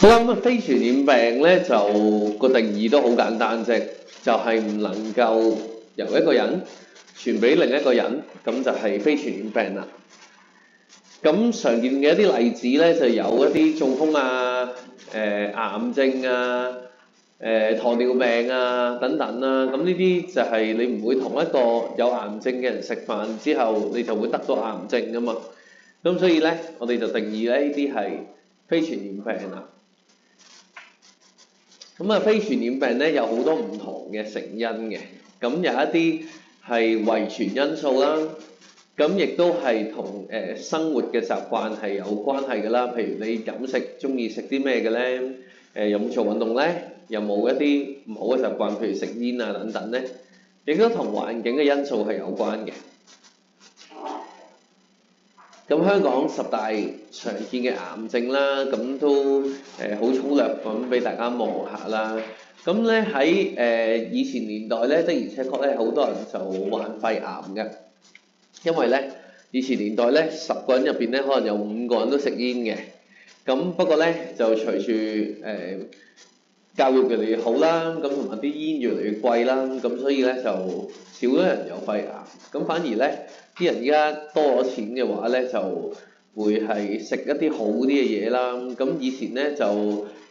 好啦，咁非傳染病咧就個定義都好簡單啫，就係唔能夠由一個人傳俾另一個人，咁就係非傳染病啦。咁常見嘅一啲例子咧，就有一啲中風啊、癌症啊、糖尿病啊等等啦。咁呢啲就係你唔會同一個有癌症嘅人食飯之後，你就會得到癌症噶嘛。咁所以咧，我哋就定義咧呢啲係非傳染病啦。咁啊，非傳染病咧有好多唔同嘅成因嘅，咁有一啲係遺傳因素啦，咁亦都係同生活嘅習慣係有關係㗎啦。譬如你飲食中意食啲咩嘅咧？有冇做運動咧？有冇一啲唔好嘅習慣，譬如食煙啊等等咧？亦都同環境嘅因素係有關嘅。咁香港10大常見嘅癌症啦，咁都好粗略咁俾大家望下啦。咁咧喺以前年代咧，的而且確咧好多人就患肺癌嘅，因為咧以前年代咧10個人入邊咧可能有5個人都食煙嘅。咁不過咧就隨住教育越嚟越好啦，咁同埋啲煙越嚟越貴啦，咁所以咧就少咗人有肺癌。咁反而咧啲人而家多咗錢嘅話咧，就會係食一啲好啲嘅嘢啦。咁以前咧就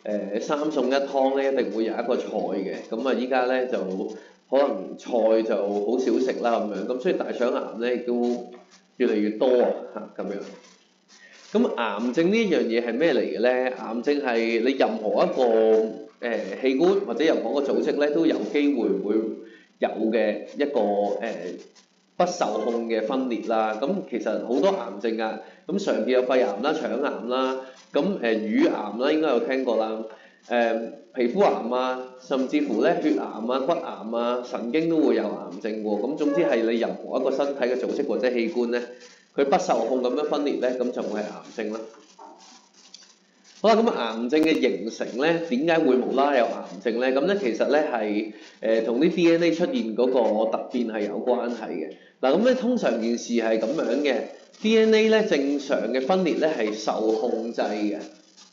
3餸1湯咧一定會有一個菜嘅，咁啊依家咧就可能菜就好少食啦咁樣。咁所以大腸癌咧亦都越嚟越多啊咁樣。咁癌症呢樣嘢係咩嚟嘅咧？癌症係你任何一個器官或者任何一個組織咧都有機會會有嘅一個不受控嘅分裂啦。咁其實好多癌症啊，咁常見有肺癌啦、腸癌啦，咁乳癌啦應該有聽過啦，皮膚癌啊，甚至乎咧血癌啊、骨癌啊、神經都會有癌症喎。咁總之係你任何一個身體嘅組織或者器官咧，佢不受控咁樣分裂咧，咁就會係癌症啦。好啦，咁癌症嘅形成咧，點解會無啦啦有癌症咧？咁咧其實咧係同啲 DNA 出現嗰個突變係有關係嘅。嗱，咁咧通常件事係咁樣嘅 ，DNA 咧正常嘅分裂咧係受控制嘅。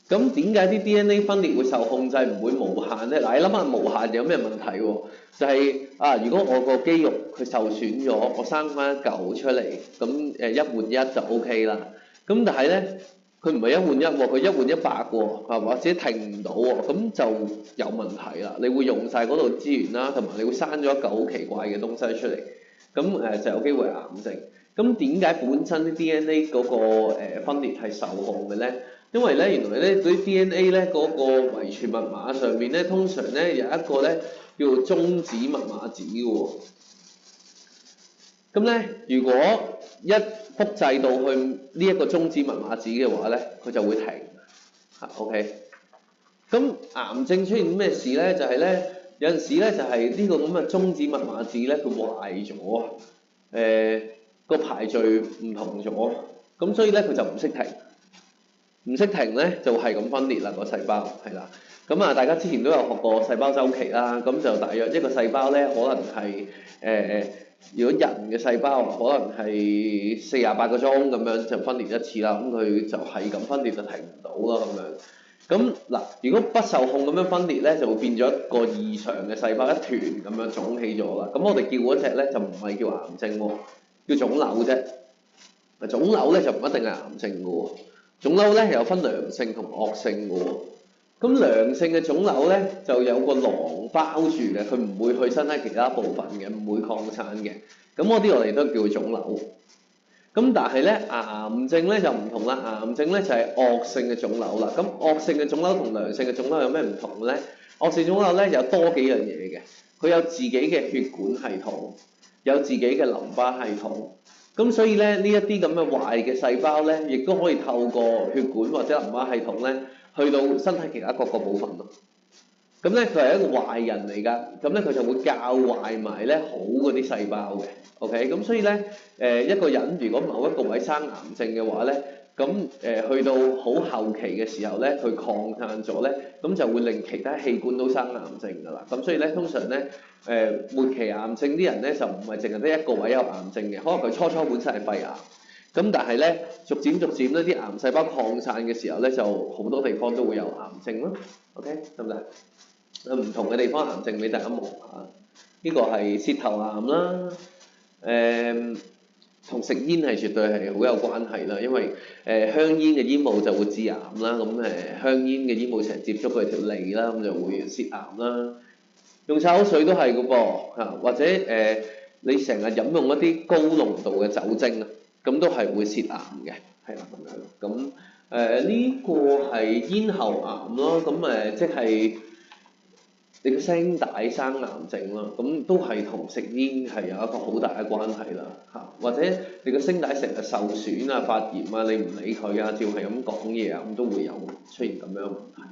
咁點解啲 DNA 分裂會受控制，唔會無限咧？嗱，你諗下無限有咩問題喎？就係如果我個肌肉佢受損咗，我生翻一嚿出嚟，咁1換1就 OK 啦。咁但係咧，佢唔係1換1喎，佢1換100喎，或者停唔到喎，咁就有問題啦。你會用晒嗰度資源啦，同埋你會生咗一嚿好奇怪嘅東西出嚟，咁就有機會癌症。咁點解本身啲 DNA 嗰個分裂係受控嘅咧？因為咧原來咧啲 DNA 咧嗰個遺傳密碼上面咧，通常咧有一個咧叫做終止密碼紙嘅喎。咁咧如果一複製到去呢一個終止密碼紙嘅話咧，佢就會停。OK。咁癌症出現咩事咧？就係咧有陣時咧就係呢個咁嘅終止密碼紙咧佢壞咗，個排序唔同咗，咁所以咧佢就唔識停。唔識停咧，就係咁分裂啦個細胞，係啦。咁啊，大家之前都有學過細胞周期啦。咁就大約一個細胞咧，可能係如果人嘅細胞可能係48個鐘咁樣就分裂一次啦。咁佢就係咁分裂就停唔到啦咁樣。咁嗱，如果不受控咁樣分裂咧，就會變咗一個異常嘅細胞一團咁樣腫起咗啦。咁我哋叫嗰隻咧就唔係叫癌症喎，叫腫瘤啫。腫瘤咧就唔一定係癌症嘅喎。腫瘤咧有分良性同惡性嘅喎，咁良性嘅腫瘤咧就有個囊包住嘅，佢唔會去身體其他部分嘅，唔會擴散嘅，咁嗰啲我哋都叫腫瘤。咁但係咧癌症咧就唔同啦，癌症咧就係惡性嘅腫瘤啦。咁惡性嘅腫瘤同良性嘅腫瘤有咩唔同咧？惡性腫瘤咧有多幾樣嘢嘅，佢有自己嘅血管系統，有自己嘅淋巴系統。咁所以咧，呢一啲咁嘅壞嘅細胞咧，亦都可以透過血管或者淋巴系統咧，去到身體其他各個部分咯。咁咧，佢係一個壞人嚟㗎，咁咧佢就會教壞埋咧好嗰啲細胞嘅。OK，咁所以咧，一個人如果某一個位生癌症嘅話咧，咁去到好後期嘅時候咧，佢擴散咗咧，咁就會令其他器官都生癌症㗎啦。咁所以咧，通常咧，末期癌症啲人咧就唔係淨係得一個位有癌症嘅，可能佢初本身係肺癌，咁但係咧，逐漸咧啲癌細胞擴散嘅時候咧，就好多地方都會有癌症咯。OK，得唔得？唔同嘅地方癌症俾大家望下。呢個係舌頭癌啦，同食煙係絕對係好有關係啦，因為香煙嘅煙霧就會致癌啦，咁香煙嘅煙霧成日接觸佢條脷啦，咁就會舌癌啦。用漱口水都係嘅噃嚇，或者你成日飲用一啲高濃度嘅酒精啊，咁都係會舌癌嘅，係啦咁樣。咁呢個係咽喉癌咯，咁即係你個聲帶生癌症咯，咁都係同食煙係有一個好大嘅關係啦嚇，或者你個聲帶成日受損啊、發炎啊，你唔理佢啊，照係咁講嘢啊，咁都會有出現咁樣嘅問題。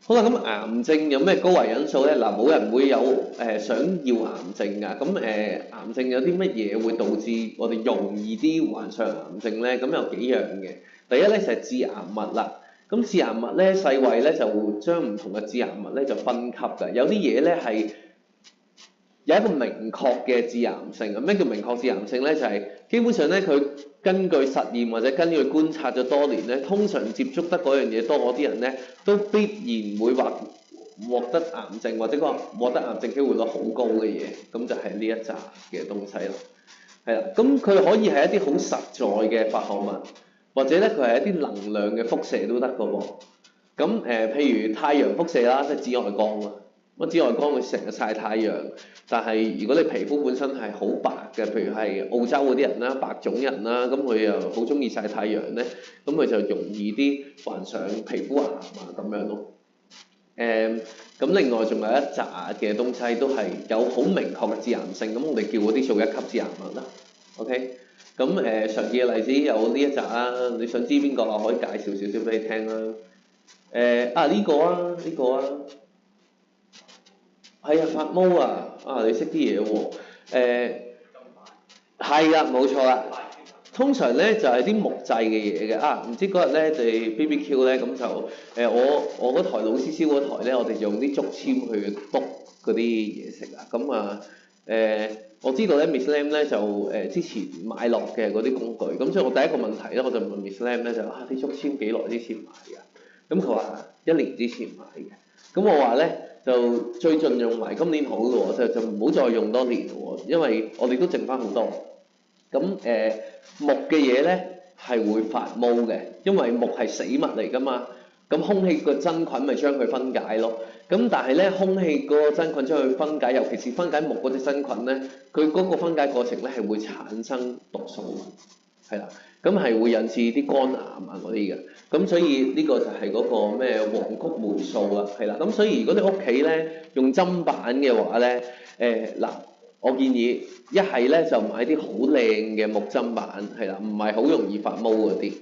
好啦，咁癌症有咩高危因素咧？嗱，冇人會有想要癌症㗎。咁癌症有啲乜嘢會導致我哋容易啲患上癌症咧？咁有幾樣嘅。第一咧就係致癌物啦。咁致癌物咧，世衛咧就會將唔同嘅致癌物咧就分級㗎。有啲嘢咧係有一個明確嘅致癌性啊。咩叫明確致癌性咧？就係基本上咧，佢根據實驗或者根據觀察咗多年咧，通常接觸得嗰樣嘢多嗰啲人咧，都必然會獲得癌症或者個獲得癌症機會率好高嘅嘢，咁就係呢一紮嘅東西啦。係啦，咁佢可以係一啲好實在嘅化學物，或者咧佢係一啲能量嘅輻射都得㗎喎。咁譬如太陽輻射啦，即係紫外光啊。咁紫外光佢成日曬太陽，但係如果你皮膚本身係好白嘅，譬如係澳洲嗰啲人啦、白種人啦，咁佢又好中意曬太陽咧，咁佢就容易啲患上皮膚癌啊咁樣咯。咁另外仲有一紮嘅東西都係有好明確嘅致癌性，咁我哋叫嗰啲做一級致癌物啦。OK，咁常見嘅例子有呢一紮啦，你想知邊個可以介紹少少俾你聽啦。呢個啊。係啊，發毛啊！你識啲嘢喎。係啦，冇錯啦。通常咧就係啲木製嘅嘢嘅。唔知嗰日咧哋 BBQ 咧，咁就我嗰台老師燒嗰台咧，我哋用啲竹籤去篤嗰啲嘢食啊。我知道咧 Miss Lam 咧就之前買落嘅嗰啲工具，咁所以我第一個問題咧我就問 Miss Lam 咧就啲竹籤幾耐之前買㗎？咁佢話1年之前買嘅。咁我話咧就最盡用埋今年好嘅喎，就唔好再用多年喎，因為我哋都剩翻好多。咁木嘅嘢咧係會發毛嘅，因為木係死物嚟㗎嘛。咁空氣個真菌咪將佢分解咯。咁但係咧空氣嗰個真菌將佢分解，尤其是分解木嗰隻真菌咧，佢嗰個分解過程咧係會產生毒素，係啦。咁係會引致啲肝癌啊嗰啲嘅，咁所以呢個就係嗰個咩黃曲霉素啦，係啦，咁所以如果你屋企咧用砧板嘅話咧，我建議一係咧就買啲好靚嘅木砧板，係啦，唔係好容易發毛嗰啲，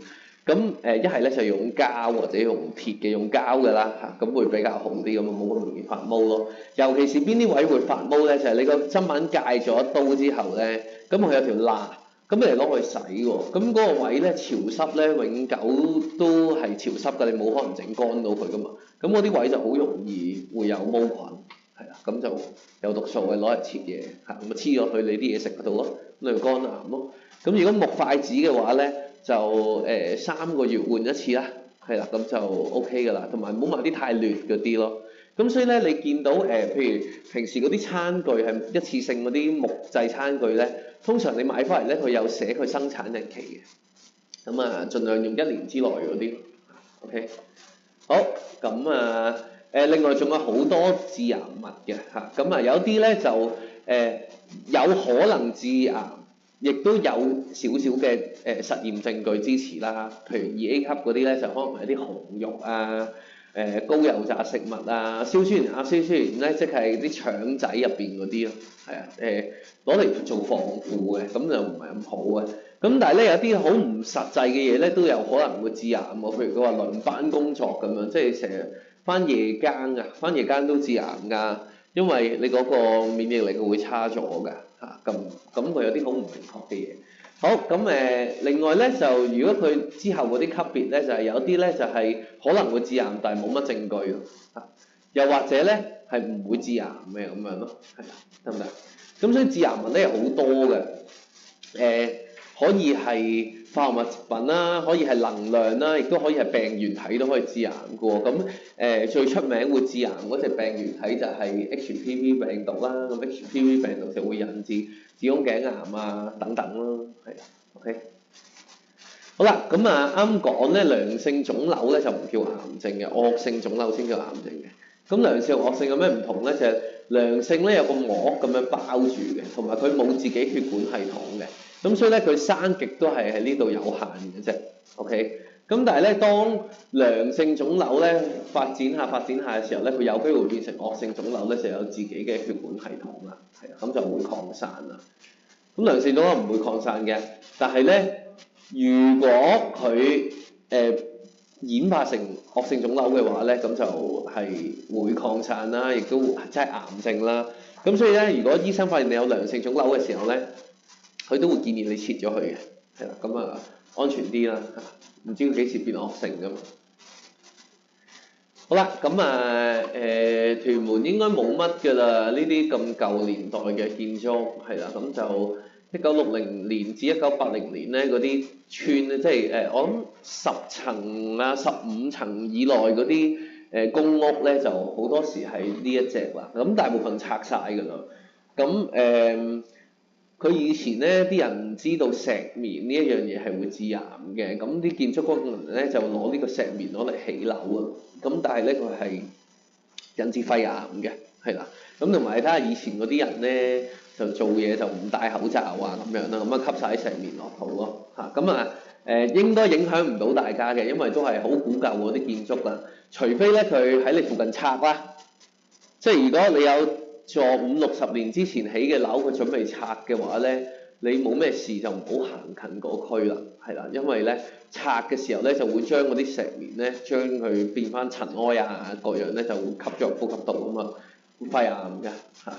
咁一係咧就用膠或者用鐵嘅，用膠㗎啦嚇，咁會比較好啲，咁冇咁容易發毛咯。尤其是邊啲位會發毛咧，就係你個砧板戒咗一刀之後咧，咁佢有條罅。咁你攞去洗喎，咁嗰個位咧潮濕咧，永久都係潮濕㗎，你冇可能整乾到佢㗎嘛。咁嗰啲位就好容易會有毛菌，係啦，咁就有毒素嘅攞嚟切嘢嚇，咁咪黐咗去你啲嘢食嗰度咯，咁咪肝癌咯。咁如果木筷子嘅話咧，就3個月換一次啦，係啦，咁就 OK 㗎啦，同埋唔好買啲太劣嗰啲咯。咁所以咧，你見到譬如平時嗰啲餐具係一次性嗰啲木製餐具咧，通常你買翻嚟咧，佢有寫佢生產日期嘅，咁盡量用1年之內嗰啲 ，OK。好，咁另外仲有好多致癌物嘅嚇，咁有啲咧就有可能致癌，亦都有少少嘅實驗證據支持啦。譬如2A 級嗰啲咧，就可能係啲紅肉啊。高油炸食物啊，硝酸鹽亞硝酸鹽咧，即係啲腸仔入邊嗰啲咯，係啊，攞嚟做防腐嘅，咁就唔係咁好嘅。咁但係咧有啲好唔實際嘅嘢咧，都有可能會致癌喎。譬如佢話輪班工作咁樣，即係成日返夜更啊，返夜更都致癌㗎，因為你嗰個免疫力會差咗㗎嚇。咁佢有啲好唔明確嘅嘢。好，咁另外咧就如果佢之後嗰啲級別咧，就係有啲咧就係可能會致癌，但係冇乜證據嚇，又或者咧係唔會致癌嘅咁樣咯，係啦，得唔得？咁所以致癌物咧有好多嘅，可以係化學物質品啦，可以係能量啦，亦都可以係病原體都可以致癌嘅喎。咁最出名會致癌嗰隻病原體就係 HPV 病毒啦。咁 HPV 病毒就會引致子宮頸癌啊等等咯，係啊 ，OK。好啦，咁啱講咧，良性腫瘤咧就唔叫癌症嘅，惡性腫瘤先叫癌症嘅。咁良性同惡性有咩唔同咧？就係良性咧有個膜咁樣包住嘅，同埋佢冇自己血管系統嘅。咁所以咧佢生極都係喺呢度有限嘅啫。OK。咁但係咧，當良性腫瘤咧發展下嘅時候咧，佢有機會變成惡性腫瘤咧，就有自己嘅血管系統啦，係啊，咁就會擴散啦。咁良性腫瘤唔會擴散嘅，但係咧。如果佢演化成惡性腫瘤嘅話咧，咁就係會擴散啦，亦都即係癌症啦。咁所以咧，如果醫生發現你有良性腫瘤嘅時候咧，佢都會建議你切咗佢嘅，係啦，咁安全啲啦，唔知佢幾時變惡性㗎嘛。好啦，咁屯門應該冇乜㗎啦，呢啲咁舊年代嘅建築係啦，咁就。1960年至1980年咧，嗰啲村咧，即係我諗10層啊、15層以內嗰啲公屋咧，就好多時係呢一隻啦。咁大部分拆晒㗎啦。咁佢以前咧，啲人唔知道石棉呢一樣嘢係會致癌嘅，咁啲建築工人咧就攞呢個石棉攞嚟起樓啊。咁但係咧，佢係引致肺癌嘅，係啦。咁同埋你睇下以前嗰啲人咧。就做嘢就唔戴口罩啊咁樣啦，咁吸晒啲石棉落肚咯嚇，咁應該影響唔到大家嘅，因為都係好古舊嗰啲建築啦。除非咧佢喺你附近拆啦，即係如果你有座50-60年之前起嘅樓，佢準備拆嘅話咧，你冇咩事就唔好行近嗰區啦，係啦，因為咧拆嘅時候咧就會將嗰啲石棉咧將佢變翻塵埃啊各樣咧就會吸咗入呼吸道啊嘛，會肺癌㗎嚇。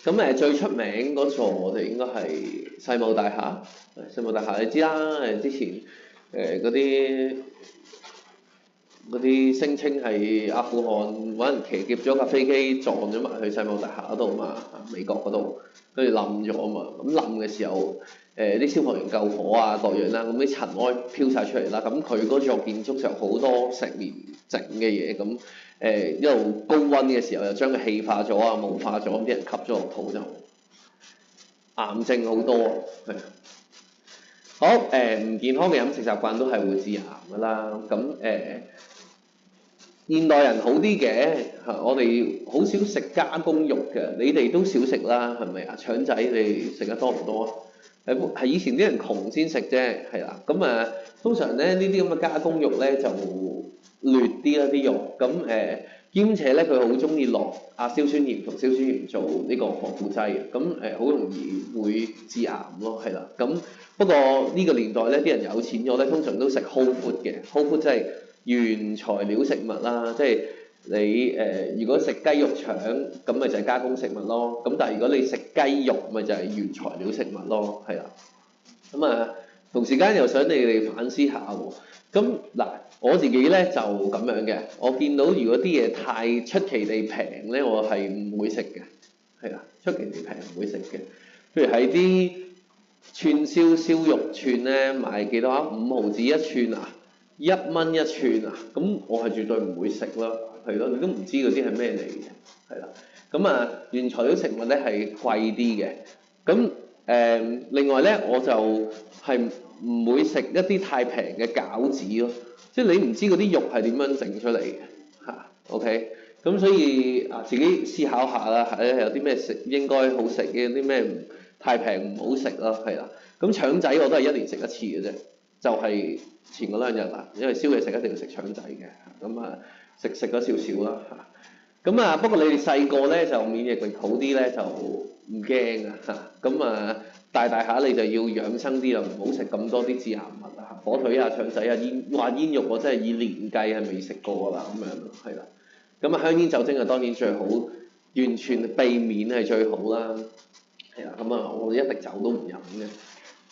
咁最出名嗰座我哋應該係世貿大廈，世貿大廈你知啦，之前嗰啲聲稱係阿富汗揾人騎劫咗架飛機撞咗埋去世貿大廈嗰度嘛，美國嗰度，跟住冧咗啊嘛，咁冧嘅時候啲消防員救火啊各樣啦，咁啲塵埃飄晒出嚟啦，咁佢嗰座建築就好多石棉整嘅嘢咁。一路高溫嘅時候又將佢氣化咗啊、霧化咗，啲人吸咗落肚就癌症好多啊，係啊。好唔健康嘅飲食習慣都係會致癌㗎啦。咁現代人好啲嘅，我哋好少食加工肉嘅，你哋都少食啦，係咪啊？腸仔你食得多唔多啊？係以前啲人窮先食啫，係啦。咁通常咧呢啲咁嘅加工肉咧就劣啲啦啲肉，咁兼且咧佢好中意落亞硝酸鹽同硝酸鹽做呢個防腐劑嘅，咁好容易會致癌咯，係啦。咁不過呢個年代咧，啲人有錢咗咧，通常都食 whole food 嘅 whole food 即係原材料食物啦，即係你如果食雞肉腸咁咪就係加工食物咯，咁但係如果你食雞肉咪就係原材料食物咯，係啦。咁同時間又想你哋反思下喎，咁嗱。我自己咧就咁樣嘅，我見到如果啲嘢太出奇地平咧，我係唔會食嘅，係啦，出奇地平唔會食嘅。譬如喺啲串燒肉串咧，賣幾多啊？5毫子一串啊，1蚊一串啊，咁我係絕對唔會食啦，係咯，你都唔知嗰啲係咩嚟嘅，係啦。咁原材料食物咧係貴啲嘅，咁另外咧我就係唔會食一啲太平嘅餃子咯。即係你唔知嗰啲肉係點樣整出嚟嘅嚇 ，OK，咁所以自己思考下啦，有啲咩食應該好食嘅，有啲咩太平唔好食啦，係啦。咁腸仔我都係1年食一次嘅啫，就係前嗰2日啦，因為宵夜食一定要食腸仔嘅，咁食咗少少啦嚇。咁不過你哋細個咧就免疫力好啲咧就唔驚啊嚇，咁大下你就要養生啲啦，唔好食咁多啲致癌物啊，火腿啊、腸仔啊、煙肉我真係以年計係未食過㗎啦，咁樣係啦。咁香煙酒精當然最好，完全避免係最好啦。係啦，我一滴酒都唔飲嘅。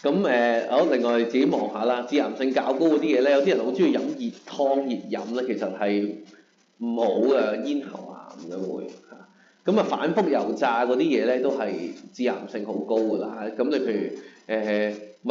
咁好，另外自己望下啦，致癌性較高嗰啲嘢咧，有啲人好中意飲熱湯熱飲咧，其實係唔好嘅，咽喉癌嘅會嚇。咁啊反覆油炸嗰啲嘢咧都係致癌性好高㗎啦。咁你譬如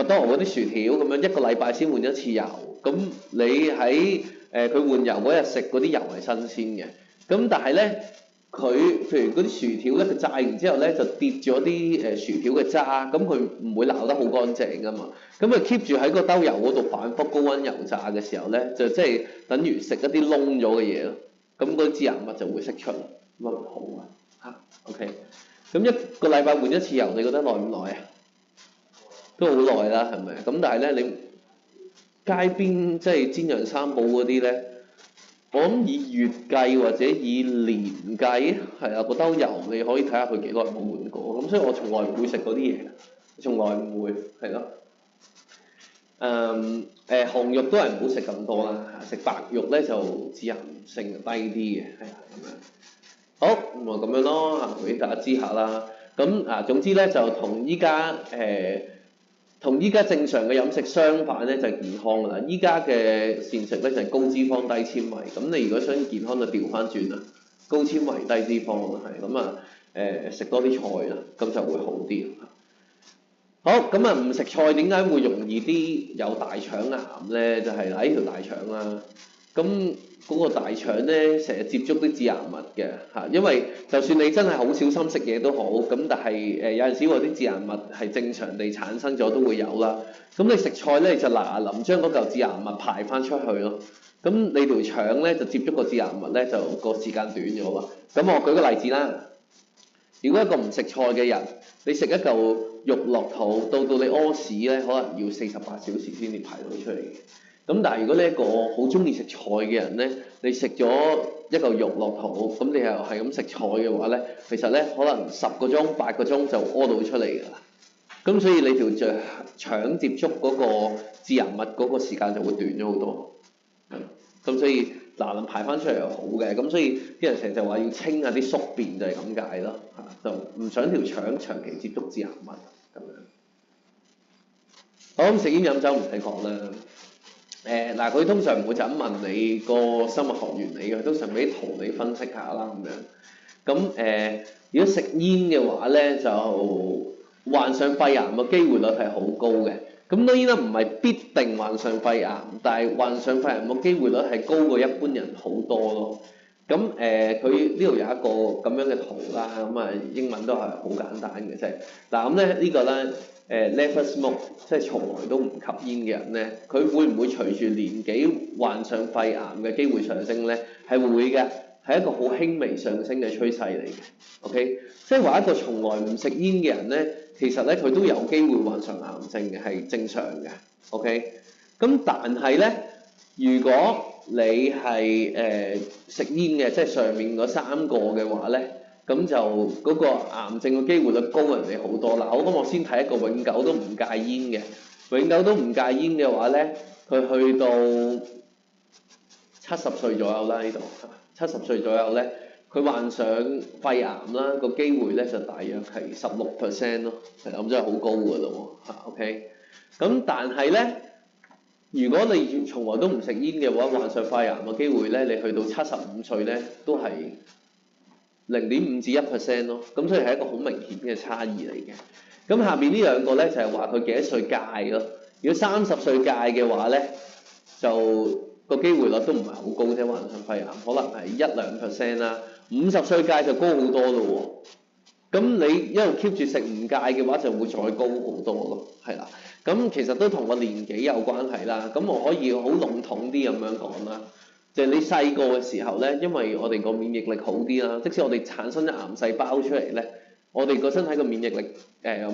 麥當勞嗰啲薯條咁樣一個禮拜先換一次油，咁你喺佢換油嗰日食嗰啲油係新鮮嘅，咁但係咧佢譬如嗰啲薯條咧，佢炸完之後咧就跌咗啲薯條嘅渣，咁佢唔會撈得好乾淨㗎嘛，咁佢 keep 住喺個兜油嗰度反覆高溫油炸嘅時候咧，就即係等於食一啲燶咗嘅嘢咯，咁嗰啲致癌物就會釋出，咁啊唔好啊嚇。OK， 咁一個禮拜換一次油，你覺得耐唔耐啊？都好耐啦，係咪？咁但係咧，你街邊即係煎釀三寶嗰啲咧，我諗以月計或者以年計，係啊，個兜油你可以睇下佢幾耐冇換過。咁所以我從來唔會食嗰啲嘢，從來唔會係咯。紅肉都係唔好食咁多啦，食白肉咧就致癌性低啲嘅，係啊咁樣。好，咁啊咁樣咯嚇，俾大家知下啦。咁啊總之咧就同依家正常嘅飲食相反咧，就係健康㗎啦。依家嘅膳食咧就係高脂肪低纖維，咁你如果想健康就調翻轉啦，高纖維低脂肪係咁啊食多啲菜啦，咁就會好啲。好，咁啊唔食菜點解會容易啲有大腸癌咧？就係嗱呢條大腸啦，咁嗰個大腸咧成日接觸啲致癌物嘅嚇，因為就算你真係好小心食嘢都好，咁但係有陣時嗰啲致癌物係正常地產生咗都會有啦。咁你食菜咧就嗱臨將嗰嚿致癌物排翻出去咯。咁你條腸咧就接觸個致癌物咧就個時間短咗喎。咁我舉個例子啦，如果一個唔食菜嘅人，你食一嚿肉落肚，到你屙屎咧，可能要48小時先至排到出嚟嘅。咁但係如果你一個好中意食菜嘅人咧，你食咗一嚿肉落肚，咁你又係咁食菜嘅話咧，其實咧可能10個鐘、8個鐘就屙到出嚟㗎啦。咁所以你條腸接觸嗰個致癌物嗰個時間就會短咗好多。咁所以嗱排翻出嚟又好嘅，咁所以啲人成日就話要清下啲宿便就係咁解咯，就唔想條腸長期接觸致癌物咁樣。好，咁食煙飲酒唔使講啦。嗱，佢通常唔會就咁問你個生物學原理嘅，通常俾圖你分析下啦咁樣。咁如果食煙嘅話咧，就患上肺癌嘅機會率係好高嘅。咁當然啦，唔係必定患上肺癌，但係患上肺癌嘅機會率係高過一般人好多咯。咁佢呢度有一個咁樣嘅圖啦，咁啊英文都係好簡單嘅啫。嗱咁咧呢個咧never smoke， 即係從來都唔吸煙嘅人咧，佢會唔會隨住年紀患上肺癌嘅機會上升咧？係會嘅，係一個好輕微上升嘅趨勢嚟嘅。OK， 即係話一個從來唔食煙嘅人咧，其實咧佢都有機會患上癌症嘅，係正常嘅。OK， 咁但係咧，如果你係食煙嘅，即係上面嗰3個嘅話咧，咁就嗰個癌症嘅機會率高人哋好多啦。好，咁我先睇一個永久都唔戒煙嘅，永久都唔戒煙嘅話咧，佢去到70歲左右啦，呢度70歲左右咧，佢患上肺癌啦，個機會咧就大約係16% 咯，係咁真係好高㗎咯喎。OK， 咁但係咧，如果你從來都唔食煙嘅話，患上肺癌嘅機會咧，你去到75歲咧都係0.5至1% 咯，咁所以係一個好明顯嘅差異嚟嘅。咁下邊呢兩個咧就係話佢幾多歲戒咯。如果30歲戒嘅話咧，就個機會率都唔係好高啫，患上肺癌可能係1-2% 啦。50歲戒就高好多咯喎。咁你一路 keep 住食唔戒嘅話，就會再高好多咯，係啦。咁其實都同個年紀有關係啦。咁我可以好籠統啲咁樣講啦。就係你細個嘅時候咧，因為我哋個免疫力好啲啦，即使我哋產生咗癌細胞出嚟咧，我哋個身體個免疫力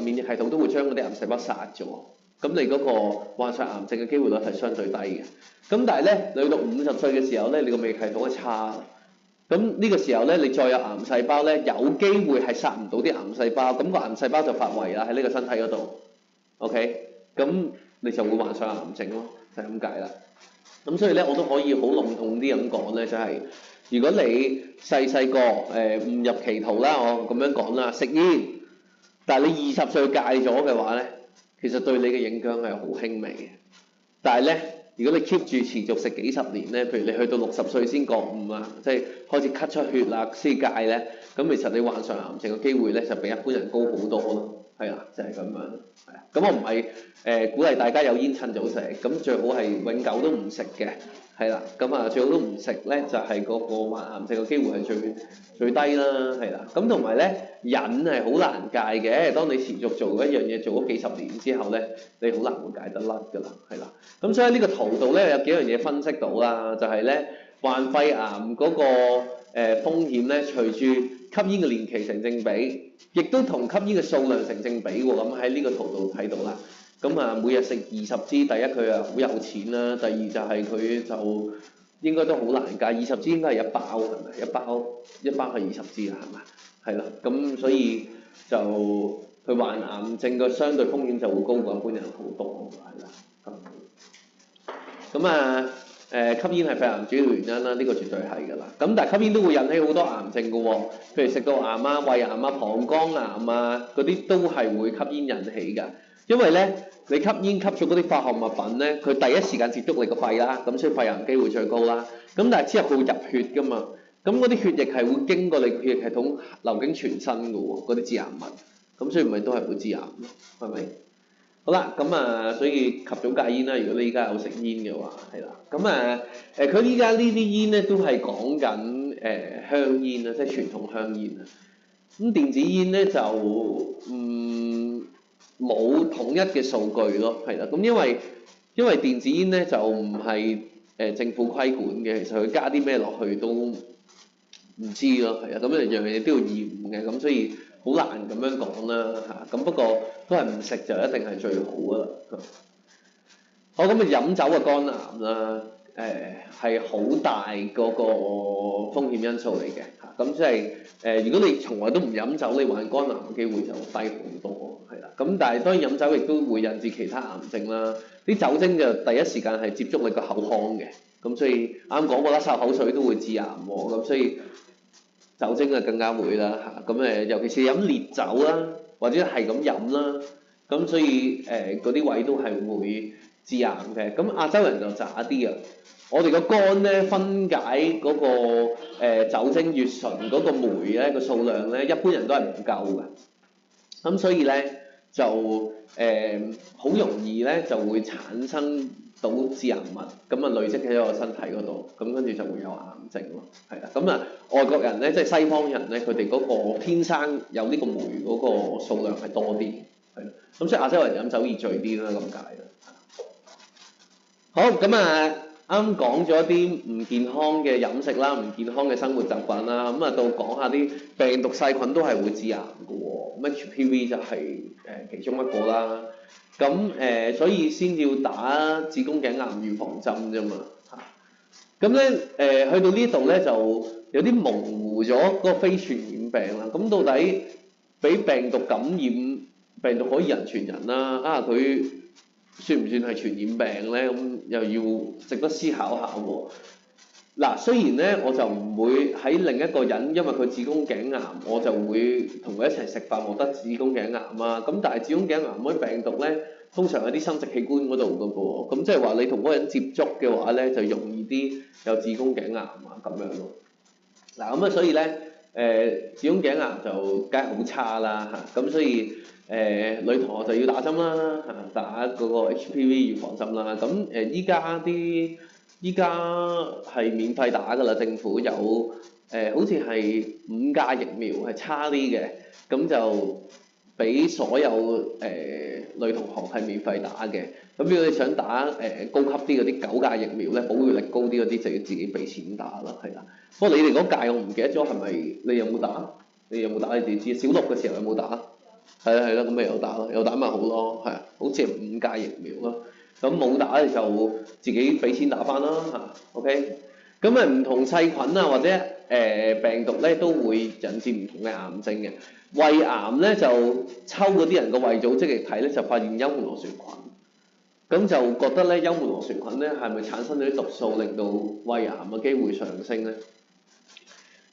免疫系統都會將嗰啲癌細胞殺咗，咁你嗰個患上癌症嘅機會率係相對低嘅。咁但係咧，你到50歲嘅時候咧，你個免疫系統係差，咁呢個時候咧，你再有癌細胞咧，有機會係殺唔到啲癌細胞，咁個癌細胞就發圍啦喺呢個身體嗰度 ，OK， 咁你就會患上癌症咯，就係咁解啦。咁所以咧，我都可以好籠統啲咁講咧，就係如果你細個誤入歧途啦，我咁樣講啦，食煙，但係你20歲戒咗嘅話咧，其實對你嘅影響係好輕微嘅。但係咧，如果你 keep 住持續食幾十年咧，譬如你去到60歲先覺悟啊，即係開始咳出血啦先戒咧，咁其實你患上癌症嘅機會咧就比一般人高好多咯。係啊，就係咁樣。係啊，咁我唔係鼓勵大家有煙趁早食，咁最好係永久都唔食嘅。係啦，咁啊最好都唔食咧，就係嗰個患癌症嘅機會係最低啦。係啦，咁同埋咧癮係好難戒嘅。當你持續做一樣嘢做咗幾十年之後咧，你好難會戒得甩㗎啦。係啦，咁所以呢個圖度咧有幾樣嘢分析到啦，就係咧患肺癌嗰個風險咧，隨住吸煙嘅年期成正比，亦都同吸煙嘅數量成正比喎。咁喺呢個圖度睇到啦。咁啊，每日食20支，第一佢啊好有錢啦，第二就係佢就應該都好難戒，20支應該係一包係咪？一包係20支啊，係咪？係啦，咁所以就佢患癌症嘅相對風險就會高過一般人好多，係啦。咁啊吸煙係肺癌主要原因啦，呢個絕對係㗎啦。咁但係吸煙都會引起好多癌症㗎喎，譬如食道癌啊、胃癌啊、膀胱癌啊嗰啲都係會吸煙引起㗎。因為咧，你吸煙吸咗嗰啲化學物品咧，佢第一時間接觸你個肺啦，咁所以肺癌機會最高啦。咁但係之後佢會入血㗎嘛，咁嗰啲血液係會經過你個血液系統流經全身㗎喎，嗰啲致癌物，咁所以咪都係會致癌咯，係咪？好啦，咁啊，所以及早戒煙啦。如果你依家有食煙嘅話，係啦，咁佢依家呢啲煙咧都係講緊香煙啊，即係傳統香煙啊。咁電子煙咧就冇統一嘅數據咯，係啦，咁因為電子煙咧就唔係政府規管嘅，其實佢加啲咩落去都唔知咯，係啊，咁樣嘢都要驗嘅，咁所以好難咁樣講啦嚇，咁不過都係唔食就一定係最好噶啦。好，咁飲酒嘅肝癌啦，係好大嗰個風險因素嚟嘅嚇，咁即係如果你從來都唔飲酒，你患肝癌嘅機會就低好多，係啦。咁但係當然飲酒亦都會引致其他癌症啦。啲酒精就第一時間係接觸你個口腔嘅，咁所以啱講過啦，漱口水都會致癌喎，咁所以酒精就更加會啦嚇。咁尤其是飲烈酒啦，或者係咁飲啦，咁所以嗰啲位都係會致癌嘅。咁亞洲人就渣啲啊，我哋個肝咧分解嗰個酒精乙醇嗰個酶咧個數量咧，一般人都係唔夠嘅。咁所以咧就好容易咧就會產生到致癌物，咁啊累積喺個身體嗰度，咁跟住就會有癌症咯，係啦。咁啊外國人咧即係西方人咧，佢哋嗰個天生有呢個酶嗰個數量係多啲，係啦。咁所以亞洲人飲酒易醉啲啦，咁解啦。好，咁啊啱講咗一啲唔健康嘅飲食啦，唔健康嘅生活習慣啦，咁啊到講下啲病毒細菌都係會致癌嘅喎，HPV 就係其中一個啦。咁所以先要打子宮頸癌預防針啫嘛嚇。咁咧去到呢度咧就有啲模糊咗嗰個非傳染病啦。咁到底俾病毒感染，病毒可以人傳人啦？佢算唔算係傳染病咧？咁又要值得思考下喎。嗱，雖然咧我就唔會喺另一個人因為佢子宮頸癌，我就會同佢一齊食飯獲得子宮頸癌啊。咁但係子宮頸癌嗰啲病毒咧，通常喺啲生殖器官嗰度㗎噃。咁即係話你同嗰個人接觸嘅話咧，就容易啲有子宮頸癌啊咁樣咯。嗱，咁所以咧子宮頸癌就梗係好差啦嚇。咁所以女同學就要打針啦嚇，打嗰個 HPV 預防針啦。咁依家係免費打㗎啦，政府有好似係5價疫苗係差啲嘅，咁就俾所有女同學係免費打嘅。咁如果你想打高級啲嗰啲9價疫苗咧，保護力高啲嗰啲就要自己俾錢打啦，係啦。不過你哋嗰屆我唔記得咗係咪你有冇打？你有冇打？你哋知小6嘅時候有冇打？係啦，咁咪有打咯，有打咪好咯，係啊，好似係5價疫苗咯。咁冇打你就自己俾錢打翻啦嚇 ，OK。咁唔同細菌啊或者病毒咧都會引致唔同嘅癌症嘅。胃癌咧就抽嗰啲人個胃組織液體咧就發現幽門螺旋菌，咁就覺得咧幽門螺旋菌咧係咪產生咗啲毒素令到胃癌嘅機會上升咧？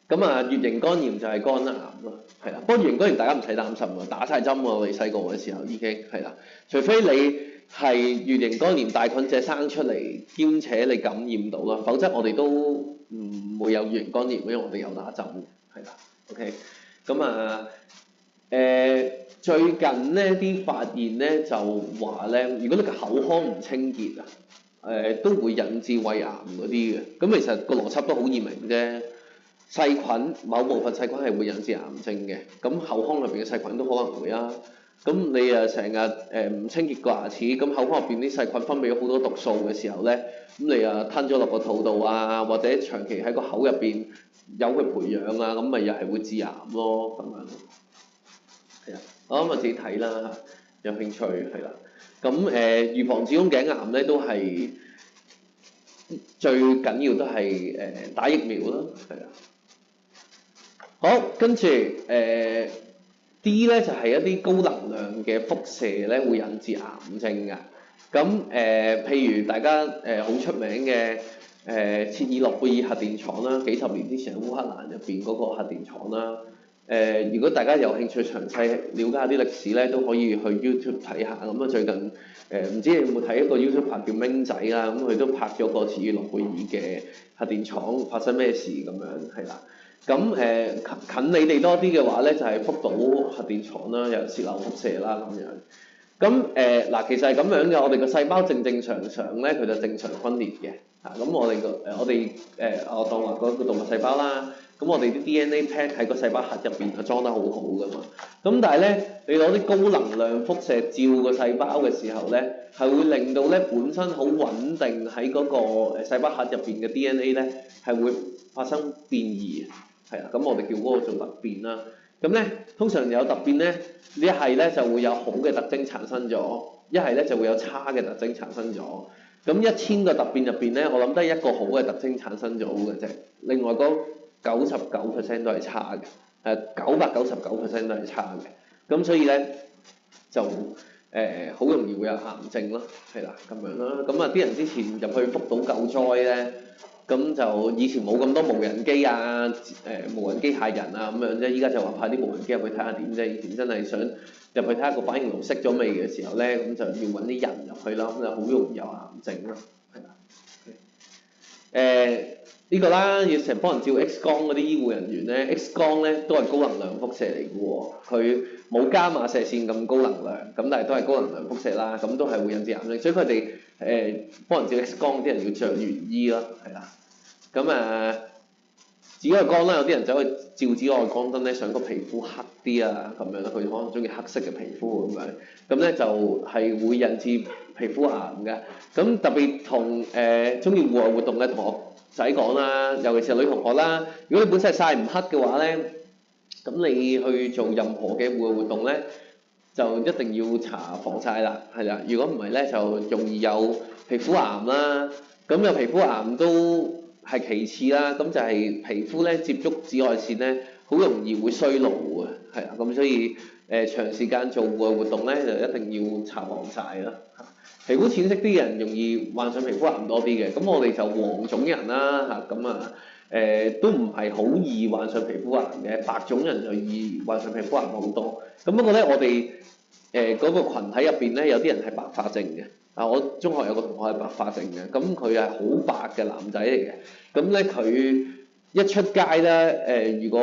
咁乙型肝炎就係肝癌咯，係啦。不過乙型肝炎大家唔使擔心啊，打晒針喎，我哋細個嘅時候已經係啦。除非你係乙型肝炎帶菌者生出嚟，兼且你感染到啦，否則我哋都唔會有乙型肝炎，因為我哋有打針嘅，係啦。OK，咁啊最近咧啲發現咧就話咧，如果你個口腔唔清潔啊，都會引致胃癌嗰啲嘅。咁其實個邏輯都好易明啫。細菌某部分細菌係會引致癌症嘅，咁口腔入邊嘅細菌都可能會啊。咁你成日唔清潔個牙齒，咁口腔入邊啲細菌分泌咗好多毒素嘅時候咧，咁你吞咗落個肚度啊，或者長期喺個口入邊有佢培養啊，咁咪又係會致癌咯，咁樣。係啊，我諗我自己睇啦嚇，有興趣係啦。咁預防子宮頸癌咧都係最緊要都係打疫苗啦，係啊。好，跟住D 咧就係一啲高能量嘅輻射咧，會引致癌症㗎。咁譬如大家好出名嘅切爾諾貝爾核電廠啦，幾十年之前喺烏克蘭入邊嗰個核電廠啦。如果大家有興趣詳細了解下啲歷史咧，都可以去 YouTube 睇下。咁啊最近唔知你有冇睇一個 YouTube 拍叫明仔啦，咁佢都拍咗個切爾諾貝爾嘅核電廠發生咩事咁樣，係啦。咁近你哋多啲嘅話咧，就係福島核電廠啦，有泄漏輻射啦咁樣。咁嗱，其實係咁樣嘅，我哋個細胞正常咧，佢就正常分裂嘅。咁我當話嗰個動物細胞啦，咁我哋啲 DNA pad 喺個細胞核入邊係裝得好好噶嘛。咁但係咧，你攞啲高能量輻射照個細胞嘅時候咧，係會令到咧本身好穩定喺嗰個細胞核入邊嘅 DNA 咧係會發生變異。係啊，咁我哋叫嗰個做突變啦。咁咧，通常有突變咧，一係咧就會有好嘅特徵產生咗，一係咧就會有差嘅特徵產生咗。咁1000個突變入邊咧，我諗得一個好嘅特徵產生咗嘅啫，另外嗰99% 都係差嘅，999% 都係差嘅。咁所以咧就好容易會有癌症咯，係啦咁樣啦。咁啊啲人之前入去福島救災咧。咁就以前冇咁多無人機啊，無人機械人啊咁樣啫，依家就話派啲無人機入去睇下點啫。以前真係想入去睇下個反應爐熄咗未嘅時候咧，咁就要揾啲人入去啦，咁就好容易有癌症咯，係啦。呢個啦，要成日幫人照 X 光嗰啲醫護人員咧 ，X 光咧都係高能量輻射嚟嘅喎，佢冇伽馬射線咁高能量，咁但係都係高能量輻射啦，咁都係會引致癌症，所以佢哋幫人照 X 光啲人要着原衣咯，係啦。咁紫外光啦，有啲人走去照紫外光燈咧，想個皮膚黑啲啊，咁樣啦，佢可能中意黑色嘅皮膚咁樣，咁咧就係會引致皮膚癌嘅。咁特別同中意戶外活動嘅同學仔講啦，尤其是女同學啦，如果你本身係曬唔黑嘅話咧，咁你去做任何嘅戶外活動咧，就一定要搽防曬啦，係啦。如果唔係咧，就容易有皮膚癌啦。咁有皮膚癌都係其次啦，咁就係皮膚咧接觸紫外線咧，好容易會衰老嘅，係啊，咁所以長時間做戶外活動咧，就一定要搽防曬啦。皮膚淺色啲嘅人容易患上皮膚癌多啲嘅，咁我哋就黃種人啦嚇，咁都唔係好易患上皮膚癌嘅，白種人就易患上皮膚癌好多。咁不過咧，我哋嗰個羣體入邊咧，有啲人係白化症嘅。我中學有個同學係白化症嘅，咁佢係好白嘅男仔嚟嘅，咁咧佢一出街咧，如果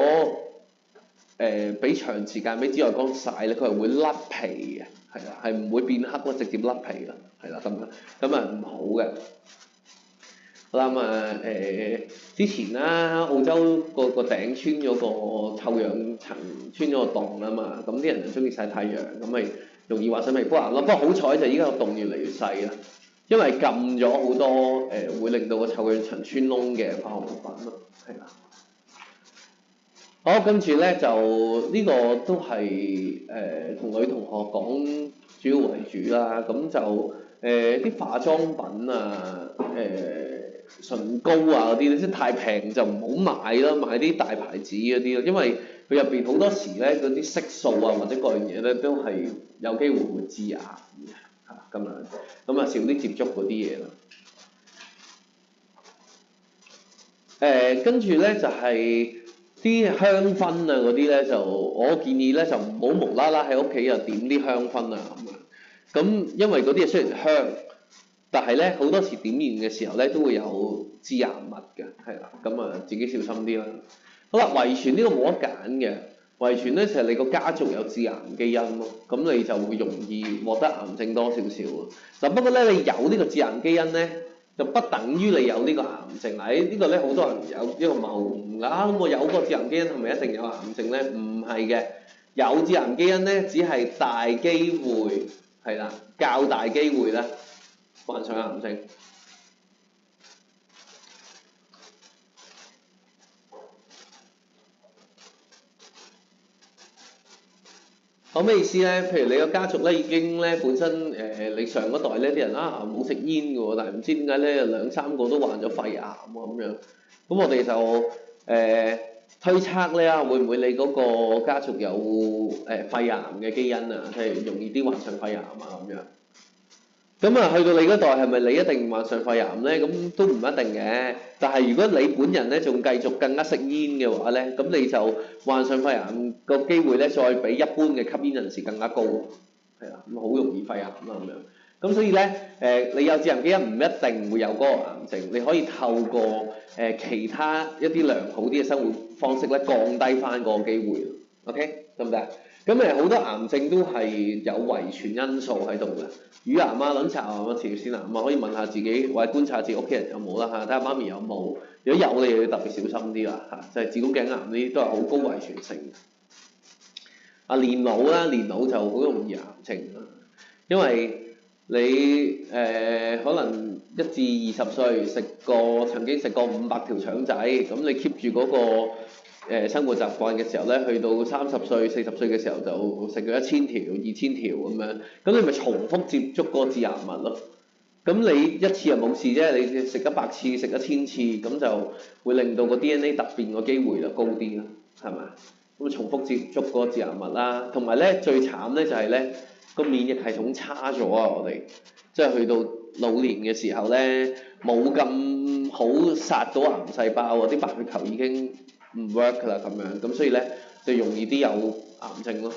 俾長時間俾紫外光曬咧，佢係會甩皮嘅，係啦，係唔會變黑咯，直接甩皮啦，係啦，咁啊唔好嘅。好啦，之前啦，澳洲個頂穿咗個臭氧層，穿咗個洞啊嘛，咁啲人就中意曬太陽，咁咪容易患上皮膚癌咯。不過好彩就依家個洞越嚟越細啦，因為禁咗好多會令到個臭氧層穿窿嘅化學物品咯，係啦。好，跟住咧就呢個都係同女同學講主要為主啦，咁就啲化妝品啊，唇膏啊嗰啲，即係太平就唔好買啦，買啲大牌子嗰啲咯，因為佢入邊好多時咧嗰啲色素啊或者各樣嘢咧都係有機會會致癌嘅嚇，咁啊少啲接觸嗰啲嘢啦。跟住咧就係啲香薰啊嗰啲咧，就我建議咧就唔好無啦啦喺屋企又點啲香薰啊咁樣。咁因為嗰啲嘢雖然香，但係咧好多時點燃嘅時候咧都會有致癌物嘅，係啦，咁啊自己小心啲啦。好啦，遺傳呢個冇得揀嘅，遺傳咧就係你個家族有致癌基因咯，咁你就會容易獲得癌症多少少喎。嗱不過咧你有呢個致癌基因咧，就不等於你有呢個癌症。嗱呢個咧好多人有呢個謬誤㗎，咁我有個致癌基因係咪一定有癌症咧？唔係嘅，有致癌基因咧只係大機會係啦，較大機會咧患上癌症。講咩意思咧？譬如你個家族咧已經咧本身你上一代咧啲人冇食煙嘅喎，但係唔知點解咧2-3個都患咗肺癌喎咁樣。咁我哋就推測咧會唔會你嗰個家族有肺癌嘅基因啊？即係容易啲患上肺癌啊咁樣。咁啊，去到你嗰代係咪你一定患上肺癌咧？咁都唔一定嘅。但係如果你本人咧仲繼續更加食煙嘅話咧，咁你就患上肺癌個機會咧，再比一般嘅吸煙人士更加高，係啦，咁好容易肺癌啦咁樣。咁所以咧你有致癌基因唔一定會有嗰個癌症，你可以透過其他一啲良好啲嘅生活方式咧，降低翻個機會。OK， 得唔得？咁好多癌症都係有遺傳因素喺度嘅，乳癌啊、卵巢癌啊、前列腺癌啊，可以問下自己或者觀察下自己屋企人有冇啦嚇，睇下媽咪有冇。如果有，你就要特別小心啲啦嚇，就係子宮頸癌呢啲都係好高遺傳性嘅。年老啦，年老就好容易癌症啦，因為你可能1至20歲曾經食過500條腸仔，咁你 keep 住嗰個生活習慣嘅時候咧，去到30歲、40歲嘅時候就食咗1000條、2000條咁樣，咁你咪重複接觸嗰個致癌物咯。咁你一次又冇事啫，你食100次、食1000次，咁就會令到個 DNA 突變個機會就高啲啦，係咪？咁重複接觸嗰個致癌物啦，同埋咧最慘咧就係咧個免疫系統差咗啊！我哋即係去到老年嘅時候咧，冇咁好殺到癌細胞啊，啲白血球已經唔 work 啦咁樣，咁所以咧就容易啲有癌症咯。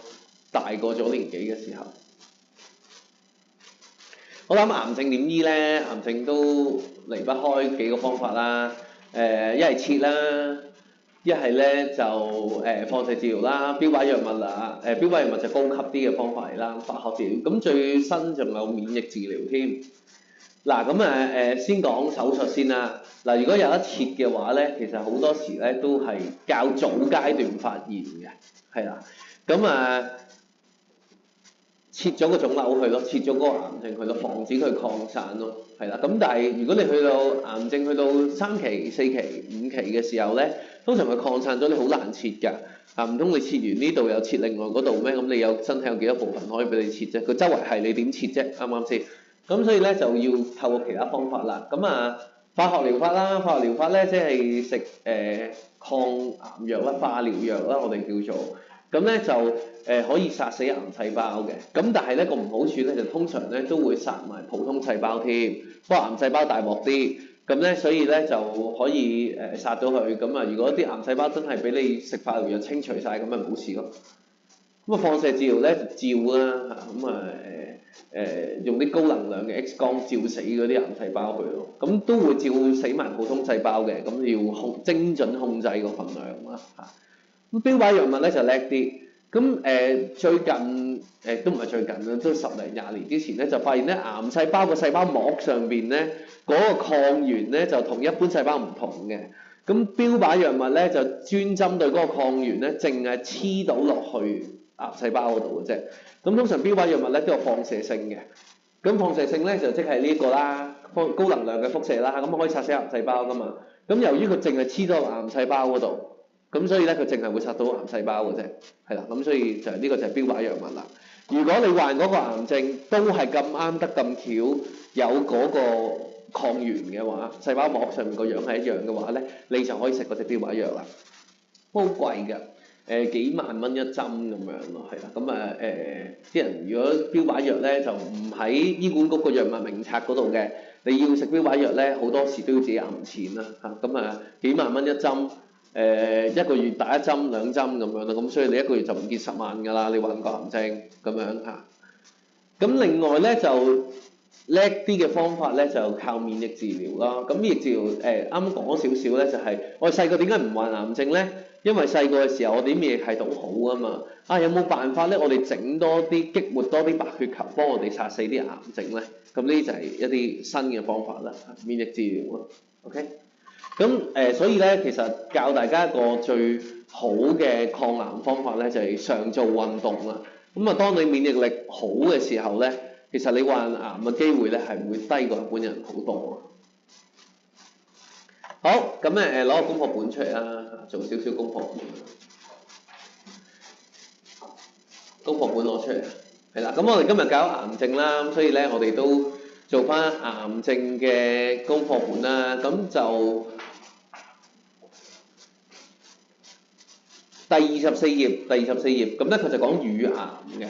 大過咗年紀嘅時候，我諗癌症點醫咧？癌症都離不開幾個方法啦。一係切啦，一係咧就放射治療啦，標靶藥物啦。標靶藥物就高級啲嘅方法嚟啦，化學治療。咁最新仲有免疫治療添。嗱咁先講手術先啦。嗱，如果有得切嘅話咧，其實好多時咧都係較早階段發現嘅，係啦。咁切咗個腫瘤去咯，切咗嗰個癌症去咯，防止佢擴散咯，係啦。咁但係如果你去到癌症去到3期、4期、5期嘅時候咧，通常佢擴散咗，你好難切㗎。唔通你切完呢度又切另外嗰度咩？咁你有身體有幾多部分可以俾你切啫？佢周圍係你點切啫？啱唔啱先？咁所以咧就要透過其他方法啦。咁化學療法啦，化學療法咧即係食抗癌藥啦、化療藥啦，我哋叫做。咁咧就可以殺死癌細胞嘅。咁但係咧個唔好處咧就通常咧都會殺埋普通細胞添。不過癌細胞大鑊啲，咁咧所以咧就可以殺到佢。咁如果啲癌細胞真係俾你食化療藥清除晒，咁咪冇事咯。咁放射治療咧就照啦嚇，用啲高能量嘅 X 光照死嗰啲癌細胞佢咯。咁都會照死埋普通細胞嘅，咁要精準控制個份量啦嚇。咁標靶藥物咧就叻啲。咁最近都唔係最近啦，都10零20年之前咧就發現咧癌細胞個細胞膜上邊咧嗰個抗原咧就同一般細胞唔同嘅。咁標靶藥物咧就專針對嗰個抗原咧，淨係黐到落去癌細胞嗰度嘅啫。咁通常標靶藥物咧都有放射性嘅。咁放射性咧就即係呢個啦，高能量嘅輻射啦，咁可以殺死癌細胞噶嘛。咁由於佢淨係黐到癌細胞嗰度，咁所以咧佢淨係會殺到癌細胞嘅啫，係啦。咁所以就係呢個就係標靶藥物啦。如果你患嗰個癌症都係咁啱得咁巧有嗰個抗原嘅話，細胞膜上面個樣係一樣嘅話咧，你就可以食嗰隻標靶藥啦。都好貴㗎，幾萬蚊一針咁樣咯，係啦。咁啲人如果標靶藥咧就唔喺醫管局個藥物名冊嗰度嘅，你要食標靶藥咧好多時都要自己揞錢啦嚇。咁幾萬蚊一針，一個月打1針2針咁樣啦。咁所以你一個月就唔見10萬㗎啦，你患個癌症咁樣嚇。咁另外咧就叻啲嘅方法咧就靠免疫治療啦。咁免疫治療啱啱講咗少少咧，就係我哋細個點解唔患癌症咧？因為細個嘅時候我哋啲免疫系統好啊嘛。有冇辦法咧？我哋整多啲激活多啲白血球，幫我哋殺死啲癌症咧？咁呢就係一啲新嘅方法啦，免疫治療咯。OK。咁所以咧，其實教大家一個最好嘅抗癌方法咧，就係常做運動啦。咁當你免疫力好嘅時候咧，其實你患癌嘅機會咧係會低過一般人好多。好，咁攞個功課本出嚟啦，做少少功課本。功課本攞出嚟，係啦。咁我哋今日搞癌症啦，咁所以咧我哋都做翻癌症嘅功課本啦。咁就第24頁，咁咧佢就講乳癌嘅。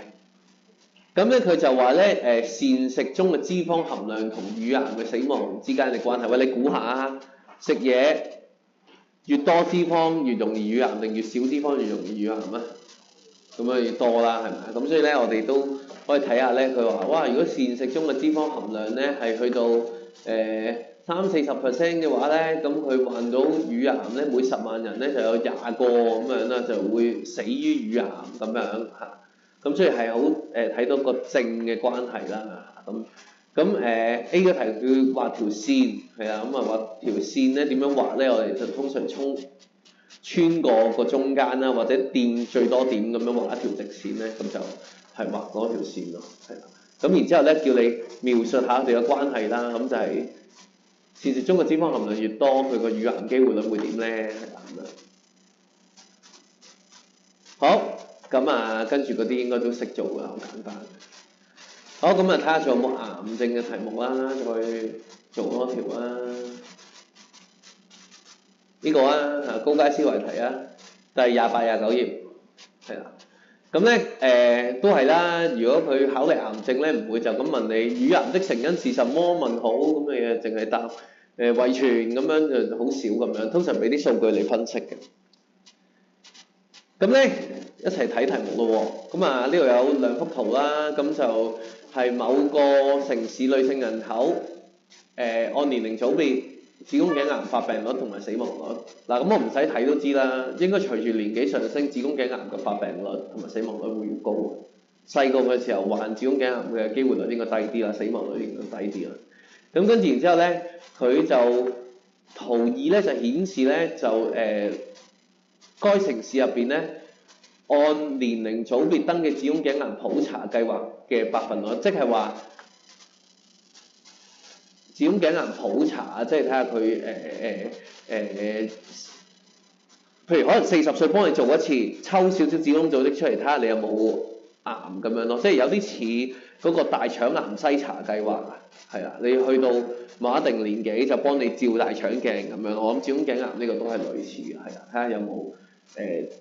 咁咧佢就話咧膳食中嘅脂肪含量同乳癌嘅死亡之間嘅關係。喂，你估下啊？食嘢越多脂肪越容易乳癌，定越少脂肪越容易乳癌啊？咁越多啦，係咪？咁所以咧我哋都可以睇下咧，佢話哇，如果膳食中嘅脂肪含量咧係去到30-40% 嘅話咧，咁佢患到乳癌咧，每10萬人咧就有20個咁樣啦，就會死於乳癌咁樣嚇。咁所以係好睇到個正嘅關係啦。咁A 嗰題佢畫條線係啊，咁畫條線咧點樣畫咧？我哋就通常穿過個中間啦，或者掂最多點咁樣畫一條直線咧，咁就係畫嗰條線咯，係啦。咁然之後咧叫你描述下佢哋嘅關係啦，咁就係膳食中嘅脂肪含量越多，佢個乳癌機會率會點咧？係啦咁樣。好，咁跟住嗰啲應該都識做㗎，好簡單。好，咁睇下仲有冇癌症嘅題目啦，再做多條啦。呢個高階思維題啊，第28、29頁，係啦。咁咧都係啦，如果佢考慮癌症咧，唔會就咁問你乳癌的成因是什麼？問號咁你淨係答遺傳咁樣就好少咁樣，通常俾啲數據嚟分析嘅。咁咧一齊睇題目咯喎，咁呢度有2幅圖啦，咁就係某個城市女性人口按年齡組別子宮頸癌發病率同埋死亡率。嗱，咁我唔使睇都知啦，應該隨住年紀上升，子宮頸癌嘅發病率同埋死亡率會越高。細個嘅時候患子宮頸癌嘅機會率應該低啲啦，死亡率應該低啲啦。咁跟住然之後咧，佢就圖2咧就顯示咧就該城市入邊咧，按年齡組別登記子宮頸癌普查計劃嘅百分率，即係話子宮頸癌普查，即係睇下佢譬如可能40歲幫你做一次，抽少少子宮組織出嚟睇下你有冇癌咁樣咯，即係有啲似嗰個大腸癌篩查計劃啊，係啊，你去到某一定年紀就幫你照大腸鏡咁樣，我諗子宮頸癌呢個都係類似嘅，係啊，睇下有冇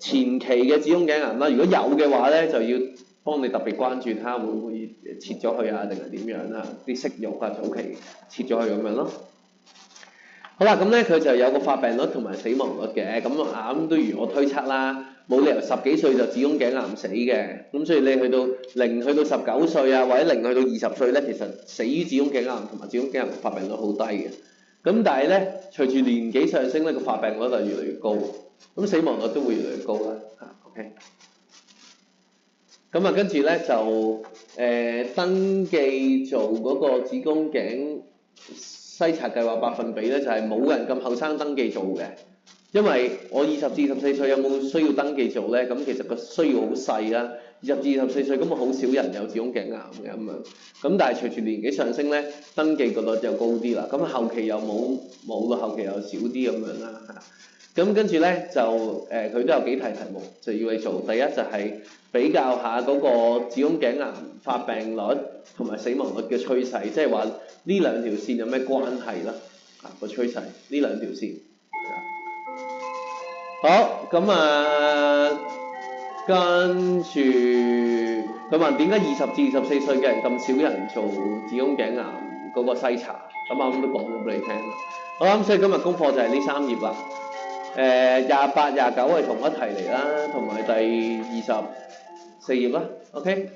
前期嘅子宮頸癌啦，如果有嘅話咧，就要幫你特別關注，睇下會唔會切咗佢啊，定係點樣啊？啲息肉啊，早期切咗佢咁樣咯。好啦，咁咧佢就有個發病率同埋死亡率嘅，咁都如我推測啦，冇理由10幾歲就子宮頸癌死嘅，咁所以你去到0去到19歲啊，或者0去到20歲咧，其實死於子宮頸癌同埋子宮頸癌發病率好低嘅。咁但係咧，隨住年紀上升咧，個發病率就越嚟越高，咁死亡率都會越嚟越高啦。OK。咁跟住咧就登記做嗰個子宮頸篩查計劃百分比咧，就係冇人咁後生登記做嘅，因為我20至24歲有冇需要登記做咧？咁其實個需要好細啦，20至24歲咁好少人有子宮頸癌嘅咁樣，咁但係隨住年紀上升咧，登記個率就高啲啦，咁後期又冇到後期又少啲咁樣啦。咁跟住咧就佢都有幾題題目就要你做，第一就係比較下嗰個子宮頸癌發病率同埋死亡率嘅趨勢，即係話呢兩條線有咩關係啦？個趨勢呢兩條線。好，咁跟住佢問點解20至24歲嘅人咁少人做子宮頸癌嗰個篩查？咁我都講咗俾你聽啦。好啦，咁所以今日功課就係呢3頁啦。28、29係同一題嚟啦，同埋第24頁啦。OK。